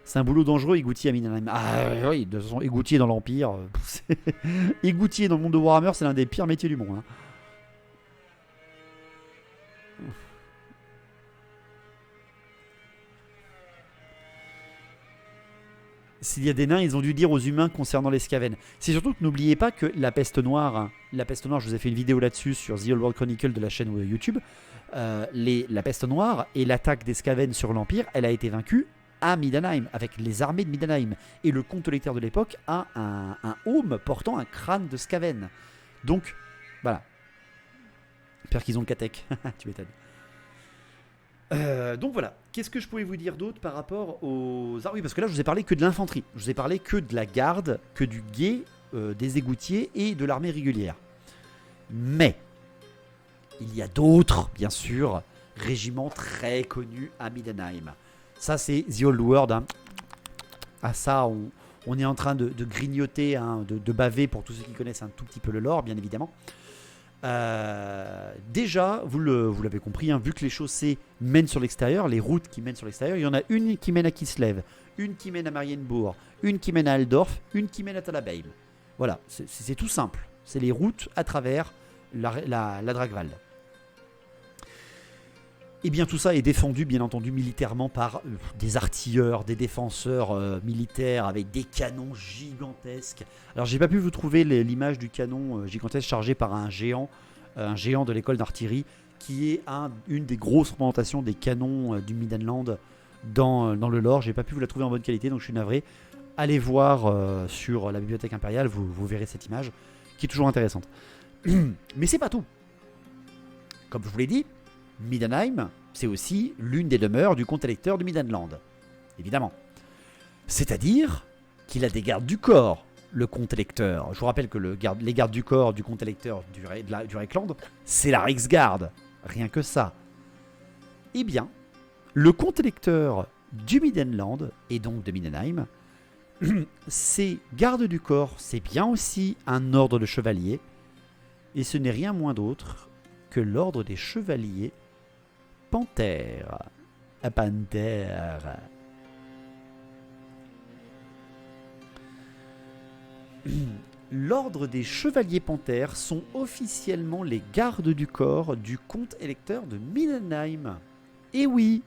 Speaker 1: C'est un boulot dangereux, égoutier à Middenheim. Ah oui, de toute façon, égoutier dans l'Empire. Égoutier dans le monde de Warhammer, c'est l'un des pires métiers du monde. Hein. S'il y a des nains, ils ont dû dire aux humains concernant les Skaven. C'est surtout que n'oubliez pas que la peste noire, je vous ai fait une vidéo là-dessus sur The Old World Chronicle de la chaîne YouTube, la peste noire et l'attaque des Skaven sur l'Empire, elle a été vaincue à Middenheim, avec les armées de Middenheim. Et le comte électeur de l'époque a un aume portant un crâne de Skaven. Donc, voilà. J'espère qu'ils ont le Katek. Tu m'étonnes. Donc voilà, qu'est-ce que je pouvais vous dire d'autre par rapport aux... Ah oui, parce que là je vous ai parlé que de l'infanterie, je vous ai parlé que de la garde, que du guet, des égoutiers et de l'armée régulière. Mais, il y a d'autres, bien sûr, régiments très connus à Middenheim. Ça c'est The Old World, hein. Ah ça, on est en train de grignoter, hein, de baver pour tous ceux qui connaissent un tout petit peu le lore, bien évidemment. Déjà, vous l'avez compris, hein, vu que les chaussées mènent sur l'extérieur, les routes qui mènent sur l'extérieur, il y en a une qui mène à Kislev, une qui mène à Marienbourg, une qui mène à Aldorf, une qui mène à Talabheim. Voilà, c'est tout simple. C'est les routes à travers la Dragwald. Et bien tout ça est défendu bien entendu militairement par des artilleurs, des défenseurs militaires avec des canons gigantesques. Alors j'ai pas pu vous trouver l'image du canon gigantesque chargé par un géant de l'école d'artillerie qui est une des grosses représentations des canons du Middenland dans le lore. J'ai pas pu vous la trouver en bonne qualité donc je suis navré. Allez voir sur la bibliothèque impériale, vous verrez cette image qui est toujours intéressante. Mais c'est pas tout. Comme je vous l'ai dit, Middenheim, c'est aussi l'une des demeures du comte électeur du Middenland, évidemment. C'est-à-dire qu'il a des gardes du corps, le comte électeur. Je vous rappelle que les gardes du corps du comte électeur du Reikland, c'est la Reichsgarde, rien que ça. Eh bien, le comte électeur du Middenland, et donc de Middenheim, ses gardes du corps, c'est bien aussi un ordre de chevaliers, et ce n'est rien moins d'autre que l'ordre des chevaliers Panthère. À Panthère. L'ordre des chevaliers Panthères sont officiellement les gardes du corps du comte électeur de Middenheim. Et oui,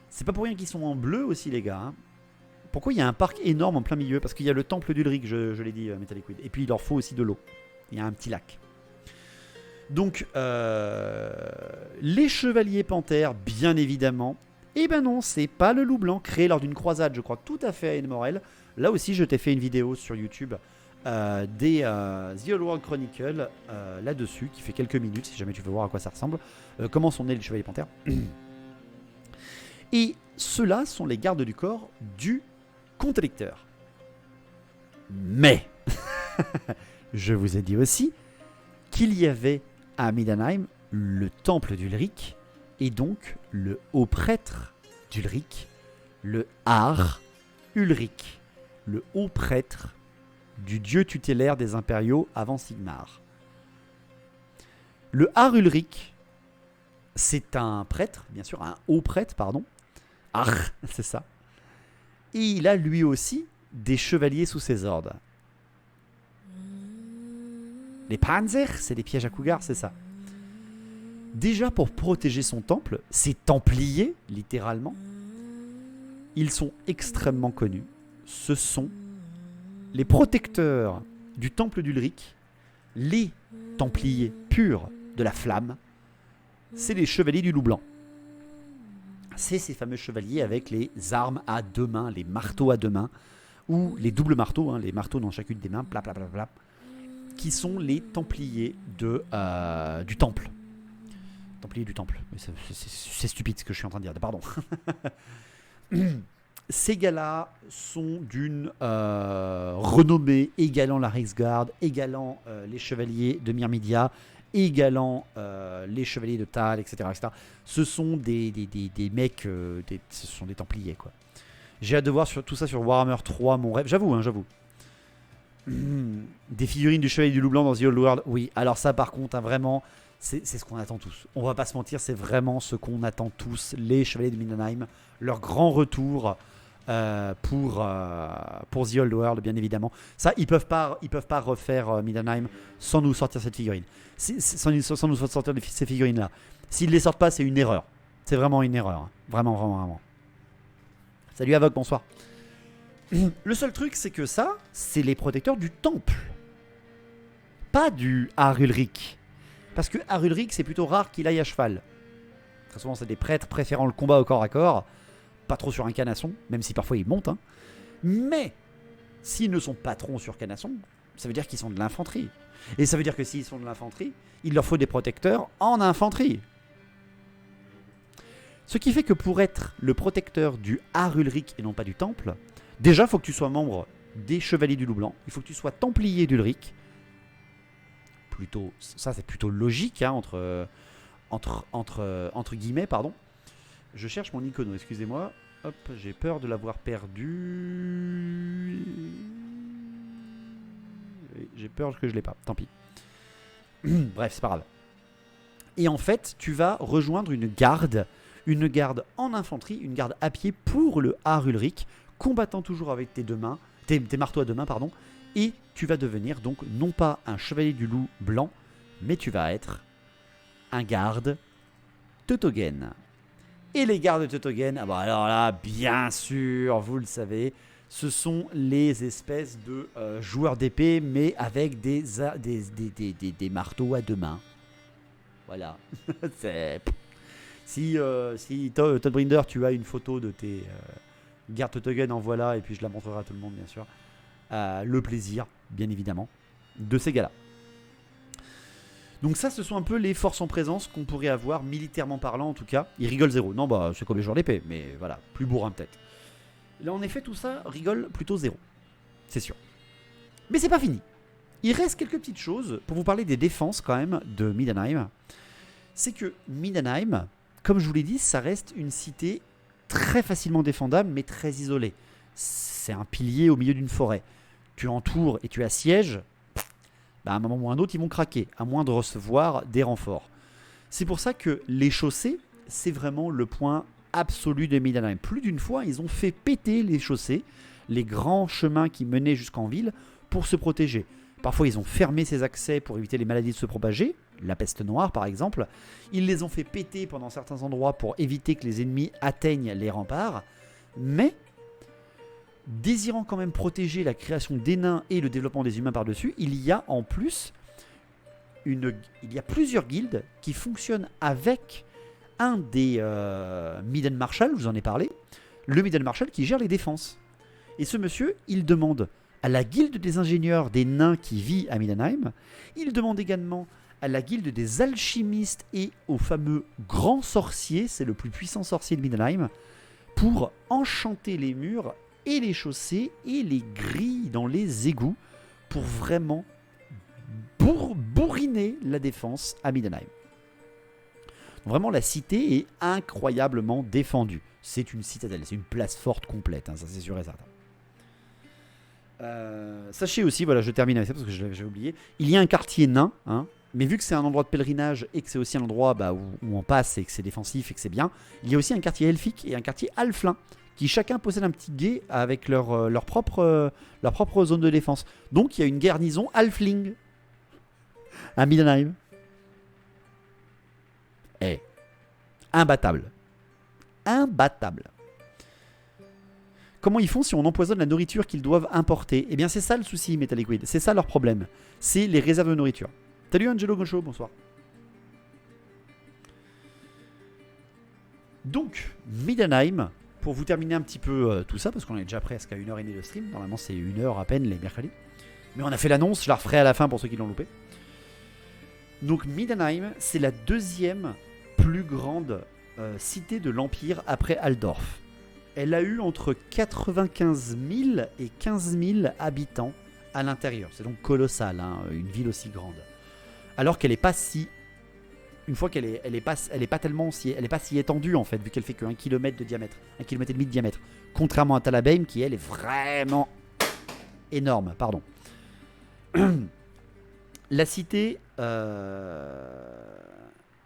Speaker 1: c'est pas pour rien qu'ils sont en bleu aussi les gars. Hein. Pourquoi il y a un parc énorme en plein milieu? Parce qu'il y a le temple d'Ulrich, je l'ai dit, Metal Liquid. Et puis il leur faut aussi de l'eau. Il y a un petit lac. Donc, les chevaliers panthères, bien évidemment. Eh ben non, c'est pas le loup blanc créé lors d'une croisade, je crois, tout à fait à Aide-Morel. Là aussi, je t'ai fait une vidéo sur YouTube des The Old World Chronicle là-dessus, qui fait quelques minutes, si jamais tu veux voir à quoi ça ressemble. Comment sont nés les chevaliers panthères. Et ceux-là sont les gardes du corps du comte électeur. Mais, je vous ai dit aussi qu'il y avait à Middenheim le temple d'Ulrich et donc le haut prêtre d'Ulrich, le Har Ulrich, le haut prêtre du dieu tutélaire des impériaux avant Sigmar. Le Har Ulrich, c'est un prêtre, bien sûr, un haut prêtre, pardon. Har, c'est ça. Et il a lui aussi des chevaliers sous ses ordres. Les Panzer, c'est des pièges à cougar, c'est ça. Déjà pour protéger son temple, ses templiers, littéralement, ils sont extrêmement connus. Ce sont les protecteurs du temple d'Ulrich, les templiers purs de la flamme, c'est les chevaliers du loup blanc. C'est ces fameux chevaliers avec les armes à deux mains, les marteaux à deux mains, ou les doubles marteaux, hein, les marteaux dans chacune des mains, bla bla bla bla, qui sont les templiers du temple. Templiers du temple. C'est stupide ce que je suis en train de dire, pardon. Ces gars-là sont d'une renommée égalant la Reichsgarde, égalant les chevaliers de Myrmidia, égalant les chevaliers de Thal, etc. etc. Ce sont des mecs, ce sont des templiers, quoi. J'ai hâte de voir tout ça sur Warhammer 3, mon rêve. J'avoue, hein, j'avoue. Des figurines du Chevalier du Loup Blanc dans The Old World. Oui, alors ça par contre, hein, vraiment, c'est ce qu'on attend tous. On va pas se mentir, c'est vraiment ce qu'on attend tous. Les Chevaliers de Middenheim, leur grand retour pour The Old World, bien évidemment. Ça, ils peuvent pas refaire Middenheim sans nous sortir cette figurine. Sans nous sortir ces figurines-là. S'ils les sortent pas, c'est une erreur. C'est vraiment une erreur. Hein. Vraiment, vraiment, vraiment. Salut Avoc, bonsoir. Le seul truc, c'est que ça, c'est les protecteurs du temple. Pas du Har Ulrich. Parce que Har Ulrich, c'est plutôt rare qu'il aille à cheval. Très souvent, c'est des prêtres préférant le combat au corps à corps. Pas trop sur un canasson, même si parfois ils montent. Hein. Mais, s'ils ne sont pas trop sur canasson, ça veut dire qu'ils sont de l'infanterie. Et ça veut dire que s'ils sont de l'infanterie, il leur faut des protecteurs en infanterie. Ce qui fait que pour être le protecteur du Har Ulrich et non pas du temple, déjà, il faut que tu sois membre des Chevaliers du Loup Blanc. Il faut que tu sois templier d'Ulrich. Ça, c'est plutôt logique, hein, entre guillemets, pardon. Je cherche mon icono, excusez-moi. Hop, j'ai peur de l'avoir perdu. J'ai peur que je l'ai pas, tant pis. Bref, c'est pas grave. Et en fait, tu vas rejoindre une garde en infanterie, une garde à pied pour le Art Ulrich, combattant toujours avec tes marteaux à deux mains, pardon. Et tu vas devenir donc non pas un chevalier du loup blanc, mais tu vas être un garde Teutogen. Et les gardes Teutogen, ah bah alors là, bien sûr, vous le savez, ce sont les espèces de joueurs d'épée, mais avec des marteaux à deux mains. Voilà. Si Todd Brinder, tu as une photo de tes gardes Teutogen, en voilà, et puis je la montrerai à tout le monde, bien sûr. Le plaisir, bien évidemment, de ces gars-là. Donc ça, ce sont un peu les forces en présence qu'on pourrait avoir, militairement parlant en tout cas. Ils rigolent zéro. Non, bah c'est comme les joueurs d'épée, mais voilà, plus bourrin peut-être. Là, en effet, tout ça rigole plutôt zéro. C'est sûr. Mais c'est pas fini. Il reste quelques petites choses pour vous parler des défenses quand même de Middenheim. C'est que Middenheim, comme je vous l'ai dit, ça reste une cité très facilement défendable, mais très isolée. C'est un pilier au milieu d'une forêt. Tu entoures et tu assièges. À un moment ou un autre, ils vont craquer, à moins de recevoir des renforts. C'est pour ça que les chaussées, c'est vraiment le point absolu de Middenheim. Plus d'une fois, ils ont fait péter les chaussées, les grands chemins qui menaient jusqu'en ville, pour se protéger. Parfois, ils ont fermé ces accès pour éviter les maladies de se propager, la peste noire par exemple. Ils les ont fait péter pendant certains endroits pour éviter que les ennemis atteignent les remparts. Mais désirant quand même protéger la création des nains et le développement des humains par-dessus, il y a en plus plusieurs guildes qui fonctionnent avec un des Midden Marshal, je vous en ai parlé, le Midden Marshal qui gère les défenses. Et ce monsieur, il demande à la guilde des ingénieurs des nains qui vit à Middenheim, il demande également à la guilde des alchimistes et au fameux grand sorcier, c'est le plus puissant sorcier de Middenheim, pour enchanter les murs et les chaussées et les grilles dans les égouts pour vraiment bourriner la défense à Middenheim. Vraiment, la cité est incroyablement défendue. C'est une citadelle, c'est une place forte complète, hein, ça c'est sûr et certain. Sachez aussi, voilà, je termine avec ça parce que j'avais oublié, il y a un quartier nain, hein, mais vu que c'est un endroit de pèlerinage et que c'est aussi un endroit où on passe et que c'est défensif et que c'est bien, il y a aussi un quartier elfique et un quartier halflin qui chacun possède un petit guet avec leur propre zone de défense. Donc il y a une garnison halfling à Middenheim. Imbattable. Imbattable. Comment ils font si on empoisonne la nourriture qu'ils doivent importer? Eh bien c'est ça le souci, Metal Liquid. C'est ça leur problème. C'est les réserves de nourriture. Salut Angelo Goncho, bonsoir. Donc, Middenheim, pour vous terminer un petit peu tout ça, parce qu'on est déjà presque à 1h30 de stream. Normalement c'est 1h à peine les mercredis. Mais on a fait l'annonce, je la referai à la fin pour ceux qui l'ont loupé. Donc Middenheim, c'est la deuxième plus grande cité de l'Empire après Altdorf. Elle a eu entre 95 000 et 15 000 habitants à l'intérieur. C'est donc colossal, hein, une ville aussi grande. Alors qu'elle n'est pas si... Une fois qu'elle est pas tellement si... Elle n'est pas si étendue en fait, vu qu'elle fait que 1 km de diamètre. 1,5 km de diamètre. Contrairement à Talabheim qui, elle, est vraiment énorme. Pardon. La cité...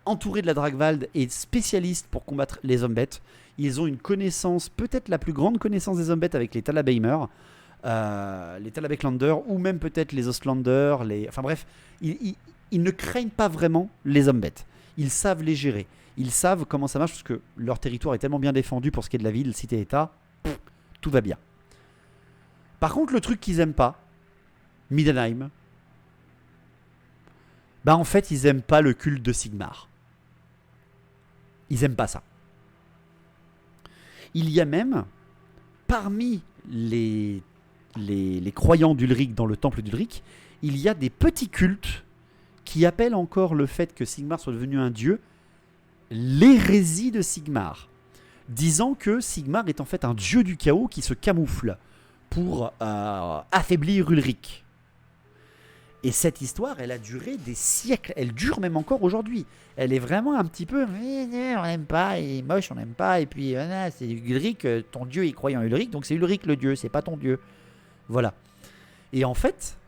Speaker 1: entourée de la Dragwald est spécialiste pour combattre les Zombettes. Ils ont une connaissance, peut-être la plus grande connaissance des Zombettes avec les Talabheimers, les Talabheiklanders, ou même peut-être les Ostlanders. Enfin bref, ils ne craignent pas vraiment les Zombettes. Ils savent les gérer. Ils savent comment ça marche parce que leur territoire est tellement bien défendu pour ce qui est de la ville, cité-état, tout va bien. Par contre, le truc qu'ils aiment pas, Middenheim, en fait, ils aiment pas le culte de Sigmar. Ils aiment pas ça. Il y a même, parmi les croyants d'Ulric dans le temple d'Ulric, il y a des petits cultes qui appellent encore le fait que Sigmar soit devenu un dieu, l'hérésie de Sigmar, disant que Sigmar est en fait un dieu du chaos qui se camoufle pour affaiblir Ulric. Et cette histoire, elle a duré des siècles. Elle dure même encore aujourd'hui. Elle est vraiment un petit peu... On n'aime pas, il est moche, on n'aime pas. Et puis, c'est Ulrich, ton dieu, il croyait en Ulrich. Donc c'est Ulrich le dieu, c'est pas ton dieu. Voilà. Et en fait,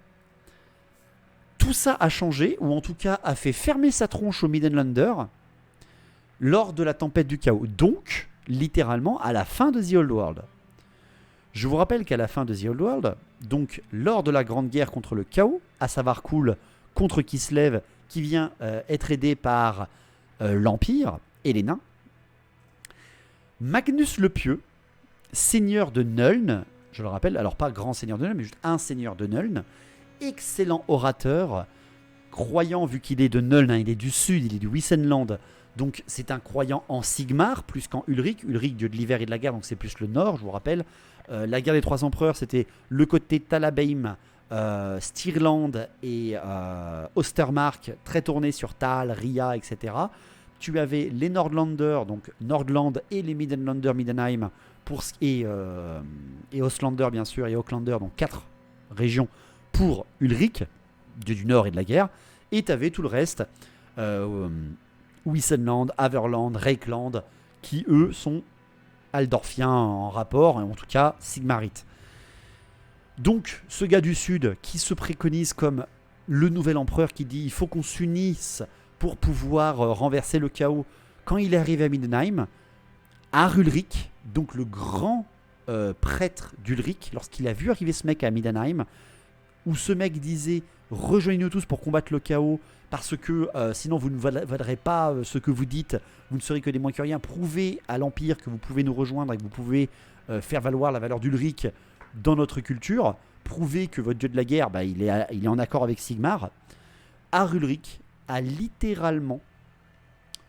Speaker 1: tout ça a changé, ou en tout cas a fait fermer sa tronche au Middenlander lors de la tempête du chaos. Donc, littéralement, à la fin de The Old World. Je vous rappelle qu'à la fin de The Old World, donc lors de la grande guerre contre le chaos, à savoir Khull contre Kislev, qui vient être aidé par l'Empire et les nains, Magnus le Pieux, seigneur de Nuln, je le rappelle, alors pas grand seigneur de Nuln, mais juste un seigneur de Nuln, excellent orateur, croyant, vu qu'il est de Nuln, il est du sud, il est du Wissenland, donc c'est un croyant en Sigmar plus qu'en Ulrich. Ulrich, dieu de l'hiver et de la guerre, donc c'est plus le nord, je vous rappelle. La guerre des trois empereurs, c'était le côté Talabeim, Stirland et Ostermark, très tourné sur Thal, Ria, etc. Tu avais les Nordlanders, donc Nordland, et les Middenlander, Middenheim, et Ostlander bien sûr, et Aucklander, donc 4 régions pour Ulrich, dieu du nord et de la guerre. Et tu avais tout le reste, Wissenland, Haverland, Reikland, qui eux sont aldorfiens en rapport, en tout cas sigmarites. Donc ce gars du sud qui se préconise comme le nouvel empereur, qui dit il faut qu'on s'unisse pour pouvoir renverser le chaos, quand il est arrivé à Middenheim, Ulrich, donc le grand prêtre d'Ulrich, lorsqu'il a vu arriver ce mec à Middenheim, où ce mec disait rejoignez-nous tous pour combattre le chaos, parce que sinon vous ne valerez pas ce que vous dites, vous ne serez que des moins que rien, prouvez à l'Empire que vous pouvez nous rejoindre et que vous pouvez faire valoir la valeur d'Ulrich dans notre culture, prouvez que votre dieu de la guerre, il est en accord avec Sigmar. Ulrich a littéralement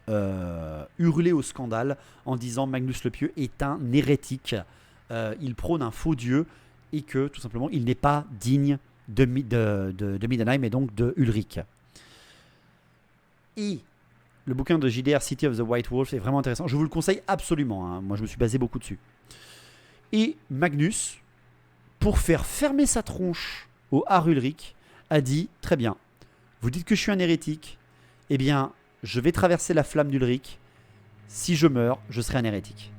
Speaker 1: hurlé au scandale en disant Magnus le Pieux est un hérétique, il prône un faux dieu et que tout simplement il n'est pas digne de Middenheim et donc de Ulrich. Et le bouquin de JDR City of the White Wolf est vraiment intéressant. Je vous le conseille absolument. Hein. Moi, je me suis basé beaucoup dessus. Et Magnus, pour faire fermer sa tronche au Ulrich, a dit très bien. Vous dites que je suis un hérétique. Eh bien, je vais traverser la flamme d'Ulrich. Si je meurs, je serai un hérétique.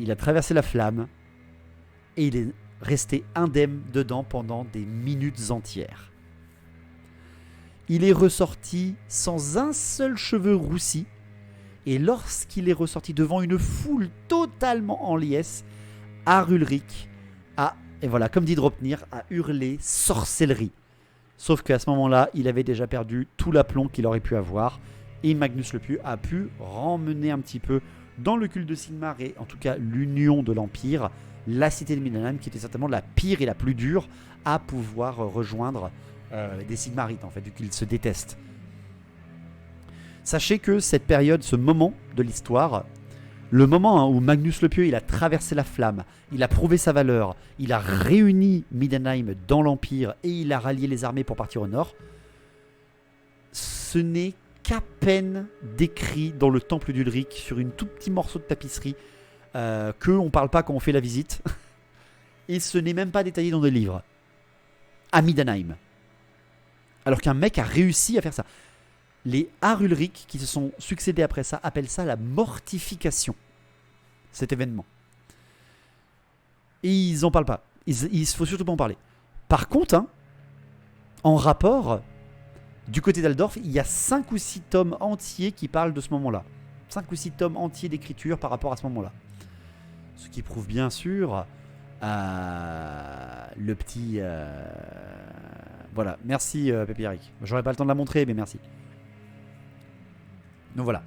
Speaker 1: Il a traversé la flamme et il est resté indemne dedans pendant des minutes entières. Il est ressorti sans un seul cheveu roussi, et lorsqu'il est ressorti devant une foule totalement en liesse, Ulrich a, et voilà, comme dit Dropnir, a hurlé sorcellerie. Sauf qu'à ce moment-là, il avait déjà perdu tout l'aplomb qu'il aurait pu avoir, et Magnus le Pieux a pu ramener un petit peu dans le culte de Sigmar, et en tout cas l'union de l'Empire, la cité de Middenheim, qui était certainement la pire et la plus dure à pouvoir rejoindre des Sigmarites, en fait, vu qu'ils se détestent. Sachez que cette période, ce moment de l'histoire, le moment où Magnus le Pieux il a traversé la flamme, il a prouvé sa valeur, il a réuni Middenheim dans l'Empire et il a rallié les armées pour partir au nord, ce n'est qu'à peine décrit dans le temple d'Ulrich sur une tout petit morceau de tapisserie qu'on ne parle pas quand on fait la visite. Et ce n'est même pas détaillé dans des livres. À Middenheim. Alors qu'un mec a réussi à faire ça. Les Ulrich qui se sont succédés après ça appellent ça la mortification. Cet événement. Et ils n'en parlent pas. Il faut surtout pas en parler. Par contre, hein, en rapport, du côté d'Aldorf, il y a 5 ou 6 tomes entiers qui parlent de ce moment-là. 5 ou 6 tomes entiers d'écriture par rapport à ce moment-là. Ce qui prouve bien sûr le petit... Voilà, merci Pépéric. J'aurais pas le temps de la montrer, mais merci. Donc voilà.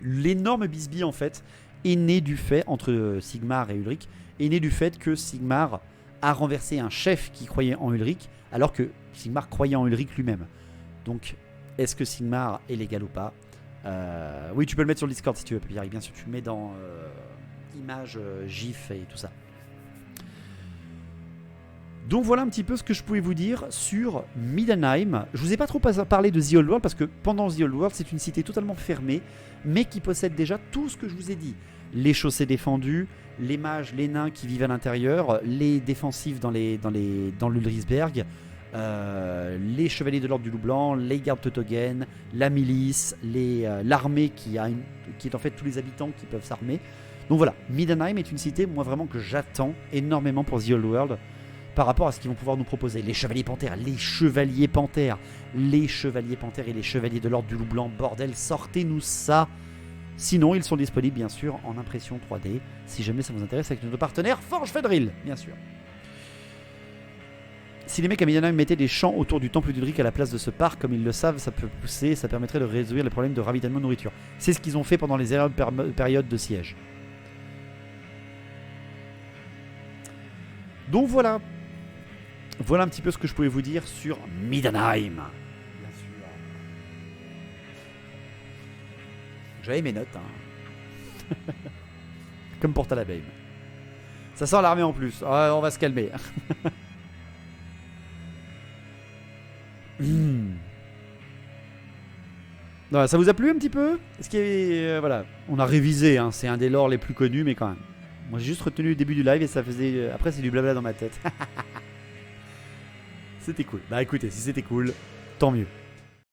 Speaker 1: L'énorme bisbille en fait est né du fait, entre Sigmar et Ulrich, est né du fait que Sigmar a renversé un chef qui croyait en Ulrich, alors que Sigmar croyait en Ulrich lui-même. Donc, est-ce que Sigmar est légal ou pas ? Oui, tu peux le mettre sur le Discord si tu veux, Pépéric. Bien sûr, tu le mets dans images, gif et tout ça. Donc voilà un petit peu ce que je pouvais vous dire sur Middenheim. Je vous ai pas trop parlé de The Old World parce que pendant The Old World, c'est une cité totalement fermée, mais qui possède déjà tout ce que je vous ai dit. Les chaussées défendues, les mages, les nains qui vivent à l'intérieur, les défensifs dans l'Ulrichsberg, les chevaliers de l'ordre du loup blanc, les gardes Teutogen, la milice, l'armée qui est en fait tous les habitants qui peuvent s'armer. Donc voilà, Middenheim est une cité, moi vraiment que j'attends énormément pour The Old World par rapport à ce qu'ils vont pouvoir nous proposer. Les chevaliers panthères, les chevaliers panthères, les chevaliers panthères et les chevaliers de l'ordre du loup blanc, bordel, sortez-nous ça. Sinon, ils sont disponibles bien sûr en impression 3D, si jamais ça vous intéresse, avec notre partenaire Forge Fedril, bien sûr. Si les mecs à Middenheim mettaient des champs autour du temple d'Udric à la place de ce parc, comme ils le savent, ça peut pousser, ça permettrait de résoudre les problèmes de ravitaillement de nourriture. C'est ce qu'ils ont fait pendant les périodes de siège. Donc voilà. Voilà un petit peu ce que je pouvais vous dire sur Middenheim. Bien sûr. J'avais mes notes. Hein. Comme pour Talabheim. Ça sent l'armée en plus. Ah, on va se calmer. Non, ça vous a plu un petit peu? Est-ce qu'il y avait, voilà, on a révisé. Hein. C'est un des lores les plus connus, mais quand même. Moi, j'ai juste retenu le début du live et ça faisait. Après, c'est du blabla dans ma tête. C'était cool. Bah écoutez, si c'était cool, tant mieux.